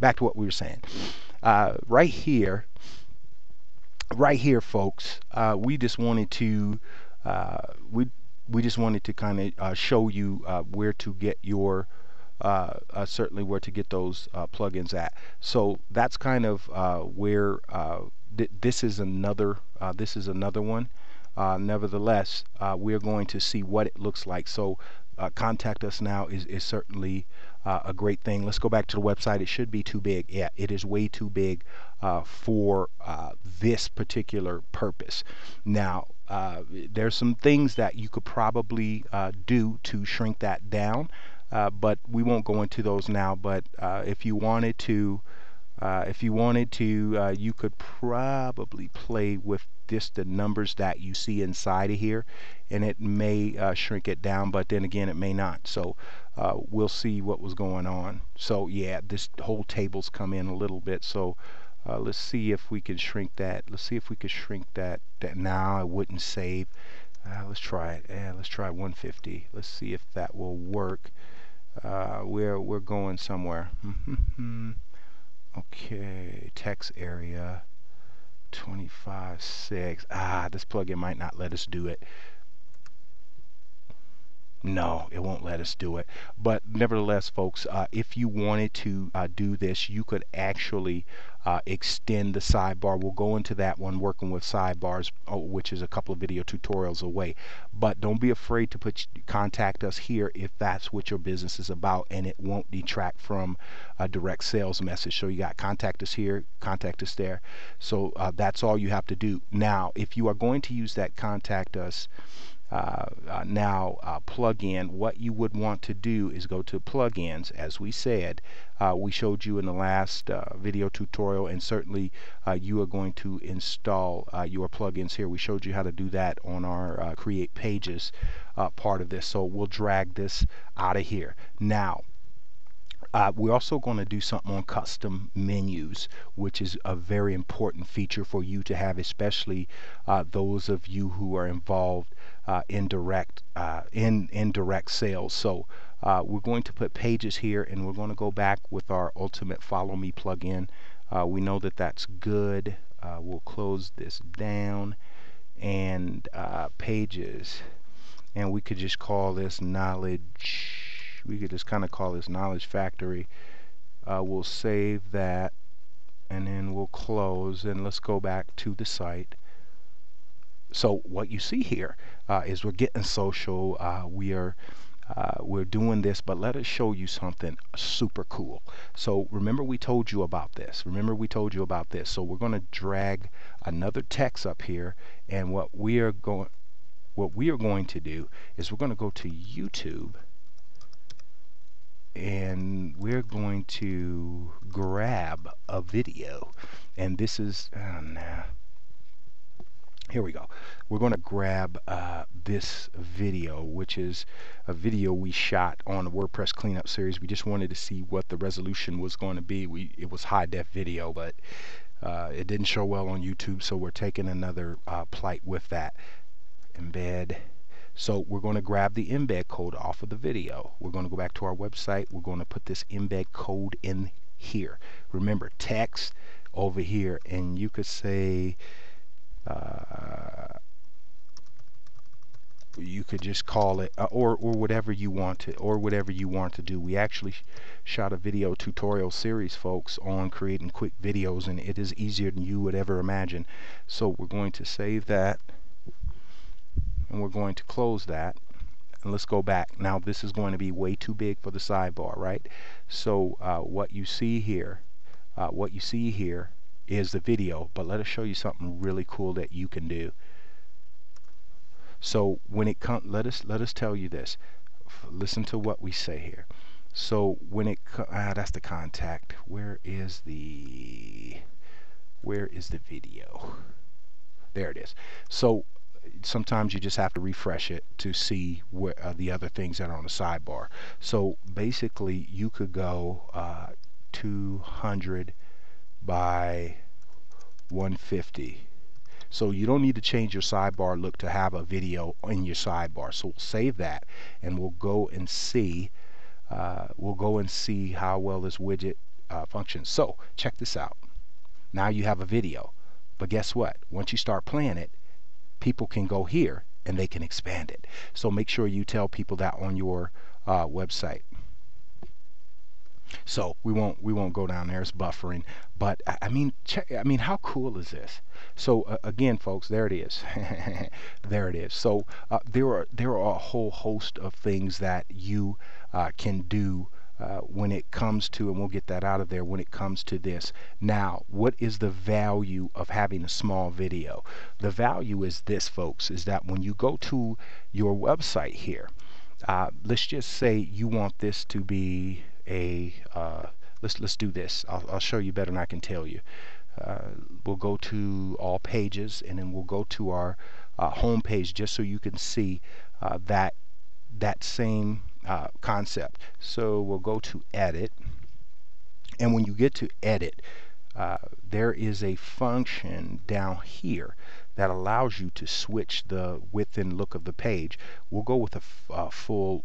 back to what we were saying. Right here, folks, we just wanted to we just wanted to kind of show you where to get your certainly where to get those plugins at. So that's kind of where this is another one. Nevertheless, we're going to see what it looks like. So contact us now is certainly a great thing. Let's go back to the website. It should be too big. Yeah, it is way too big for this particular purpose. Now, there's some things that you could probably do to shrink that down, but we won't go into those now. But if you wanted to, you could probably play with just the numbers that you see inside of here, and it may shrink it down, but then again it may not. So we'll see what was going on. So yeah, this whole table's come in a little bit. So let's see if we can shrink that. Let's see if we can shrink that. Now I wouldn't save. Let's try it. Let's try 150. Let's see if that will work. We're going somewhere. Okay, text area 25.6. This plugin might not let us do it. No, it won't let us do it. But nevertheless, folks, if you wanted to do this, you could actually extend the sidebar. We'll go into that one, working with sidebars, which is a couple of video tutorials away. But don't be afraid to contact us here if that's what your business is about, and it won't detract from a direct sales message. So you got contact us here, contact us there. So that's all you have to do. Now, if you are going to use that contact us plugin, what you would want to do is go to plugins, as we said. We showed you in the last video tutorial, and certainly you are going to install your plugins here. We showed you how to do that on our create pages part of this. So we'll drag this out of here. Now, we're also going to do something on custom menus, which is a very important feature for you to have, especially those of you who are involved in direct sales. So we're going to put pages here, and we're going to go back with our Ultimate Follow Me plugin. We know that that's good. We'll close this down, and pages, and we could just call this knowledge. We could just kind of call this Knowledge Factory. We'll save that, and then we'll close, and let's go back to the site. So what you see here is we're getting social. We're doing this, but let us show you something super cool. So remember we told you about this. So we're going to drag another text up here, and what we are going to do is we're going to go to YouTube, and we're going to grab a video, and this is here we go. We're going to grab this video, which is a video we shot on the WordPress cleanup series. We just wanted to see what the resolution was going to be. It was high def video, but it didn't show well on YouTube, so we're taking another plight with that. Embed. So we're going to grab the embed code off of the video. We're going to go back to our website. We're going to put this embed code in here. Remember, text over here, and you could say you could just call it or whatever you want to do. We actually shot a video tutorial series, folks, on creating quick videos, and it is easier than you would ever imagine. So we're going to save that, and we're going to close that, and let's go back. Now this is going to be way too big for the sidebar, right? So what you see here is the video, but let us show you something really cool that you can do. So when it comes, let us tell you this. Listen to what we say here. So when it that's the contact. Where is the video? There it is. So sometimes you just have to refresh it to see where the other things that are on the sidebar. So basically you could go 200 by 150. So you don't need to change your sidebar look to have a video in your sidebar. So we'll save that, and we'll go and see how well this widget functions. So check this out. Now you have a video, but guess what? Once you start playing it, people can go here and they can expand it. So make sure you tell people that on your website. So we won't go down there. It's buffering, but I mean, how cool is this? So again, folks, there it is. There it is. So there are a whole host of things that you can do when it comes to, and we'll get that out of there, when it comes to this. Now, what is the value of having a small video? The value is this, folks, is that when you go to your website here, let's just say you want this to be a let's do this. I'll show you better than I can tell you. We'll go to all pages, and then we'll go to our home page, just so you can see that same concept. So we'll go to edit, and when you get to edit, there is a function down here that allows you to switch the width and look of the page. We'll go with a full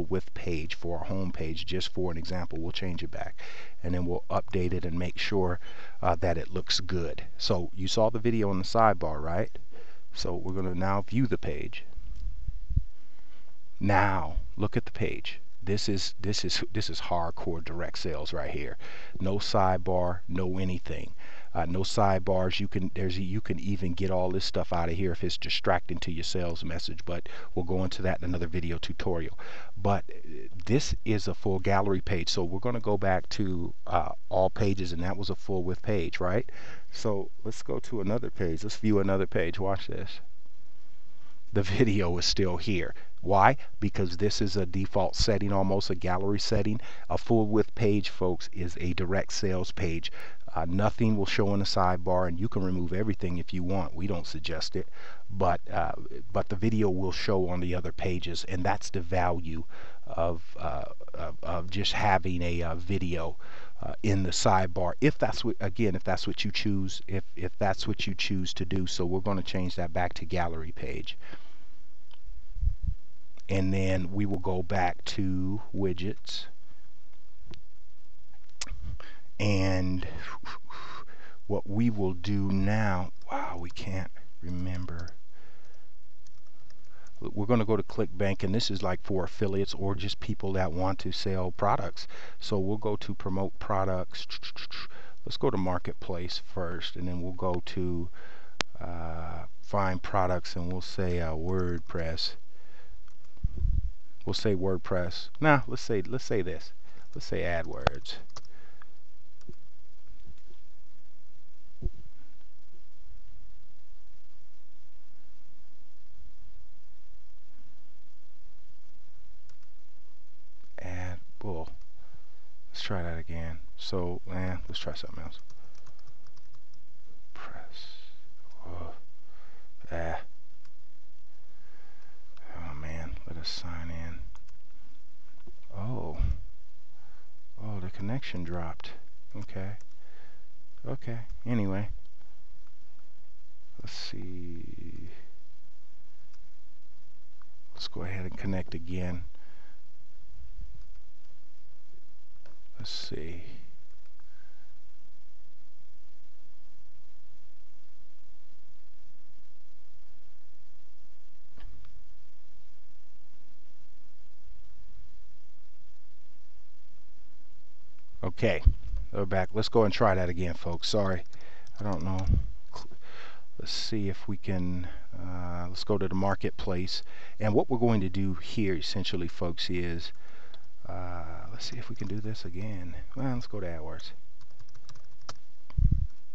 width page for our home page, just for an example. We'll change it back, and then we'll update it and make sure that it looks good. So you saw the video on the sidebar, right? So we're going to now view the page. Now look at the page. This is hardcore direct sales right here. No sidebar, no anything. No sidebars. You can even get all this stuff out of here if it's distracting to your sales message, but we'll go into that in another video tutorial. But this is a full gallery page, so we're going to go back to all pages, and that was a full width page, right? So let's go to another page. Let's view another page. Watch this. The video is still here. Why? Because this is a default setting, almost a gallery setting. A full width page, folks, is a direct sales page. Nothing will show in the sidebar, and you can remove everything if you want. We don't suggest it, but the video will show on the other pages, and that's the value of just having a video in the sidebar, if that's what, again, if that's what you choose, if that's what you choose to do. So we're going to change that back to gallery page, and then we will go back to widgets, and what we will do now, wow, we can't remember. We're going to go to ClickBank, and this is like for affiliates or just people that want to sell products. So we'll go to promote products. Let's go to marketplace first, and then we'll go to find products, and we'll say WordPress. We'll say WordPress. Nah, let's say this. Let's say AdWords. Bull. Let's try that again. So, let's try something else. Press. Oh man, let us sign in. Oh, the connection dropped. Okay. Anyway, let's see. Let's go ahead and connect again. Let's see. Okay, we're back. Let's go and try that again, folks. Sorry, I don't know. Let's see if we can, let's go to the marketplace. And what we're going to do here, essentially, folks, is let's see if we can do this again. Well, let's go to AdWords.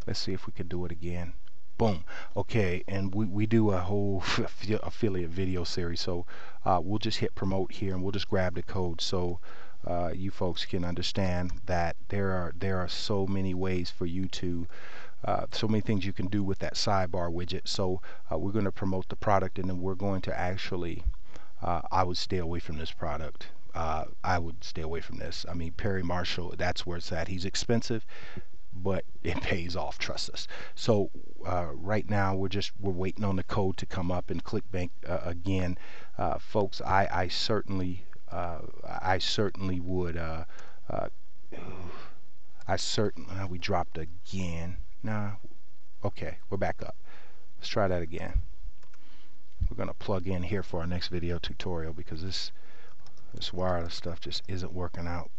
Let's see if we can do it again. Boom. Okay, and we do a whole affiliate video series, so we'll just hit promote here, and we'll just grab the code, so you folks can understand that there are so many ways for you to so many things you can do with that sidebar widget. So we're going to promote the product, and then we're going to actually I would stay away from this product. I would stay away from this. I mean, Perry Marshall, that's where it's at. He's expensive, but it pays off, trust us. So right now we're waiting on the code to come up, and ClickBank again, folks, I certainly would We dropped again. Nah, okay, we're back up. Let's try that again. We're going to plug in here for our next video tutorial because this wireless stuff just isn't working out.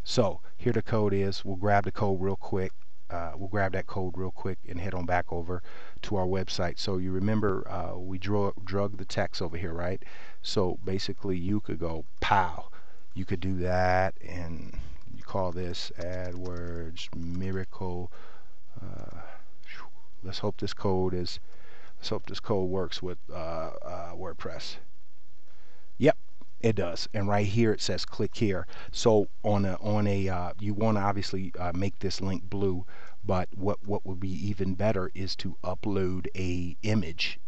So here the code is. We'll grab the code real quick. We'll grab that code real quick and head on back over to our website. So you remember we drug the text over here, right? So basically you could go pow. You could do that, and you call this AdWords Miracle. Let's hope this code works with WordPress. Yep, it does. And right here it says click here. So on a you want to obviously make this link blue, but what would be even better is to upload a image.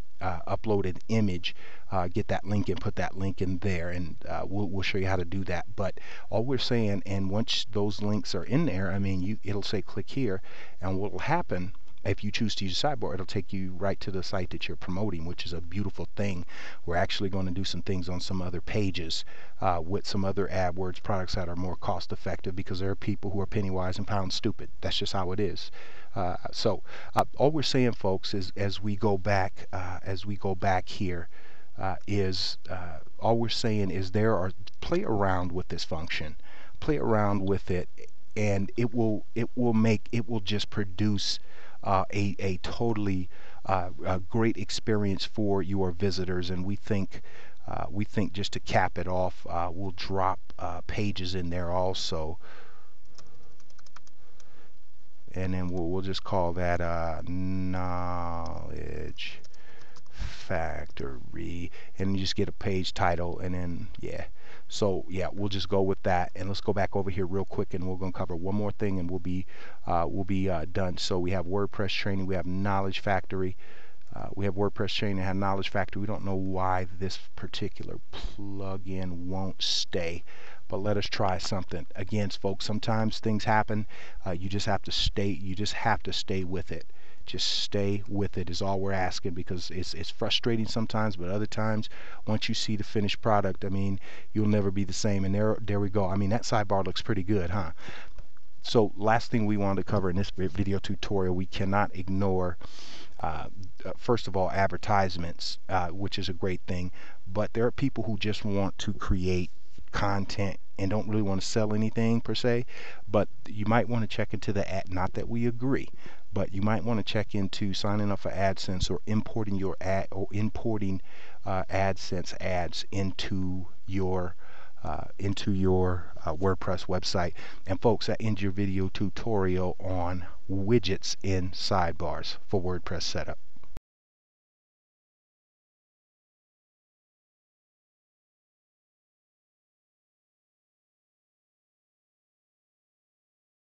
Get that link and put that link in there, and we'll show you how to do that. But all we're saying, and once those links are in there, I mean, it'll say click here, and what will happen if you choose to use a sidebar, it'll take you right to the site that you're promoting, which is a beautiful thing. We're actually going to do some things on some other pages with some other AdWords products that are more cost effective, because there are people who are penny wise and pound stupid. That's just how it is. So all we're saying, folks, is as we go back here, all we're saying is play around with this function, play around with it, and it will just produce a totally great experience for your visitors. And we think just to cap it off, we'll drop pages in there also, and then we'll just call that Knowledge Factory, and you just get a page title, and then so we'll just go with that. And let's go back over here real quick, and we're going to cover one more thing, and we'll be done. So we have WordPress training, we have Knowledge Factory, we have WordPress training and have Knowledge Factory. We don't know why this particular plugin won't stay, but let us try something. Again, folks, sometimes things happen. You just have to stay with it. Just stay with it is all we're asking, because it's frustrating sometimes, but other times, once you see the finished product, I mean, you'll never be the same. And there we go. I mean, that sidebar looks pretty good, huh? So last thing we wanted to cover in this video tutorial, we cannot ignore first of all, advertisements, which is a great thing, but there are people who just want to create content and don't really want to sell anything per se. But you might want to check into the ad, not that we agree, but you might want to check into signing up for AdSense, or importing your AdSense ads into your WordPress website. And folks, that ends your video tutorial on widgets in sidebars for WordPress setup.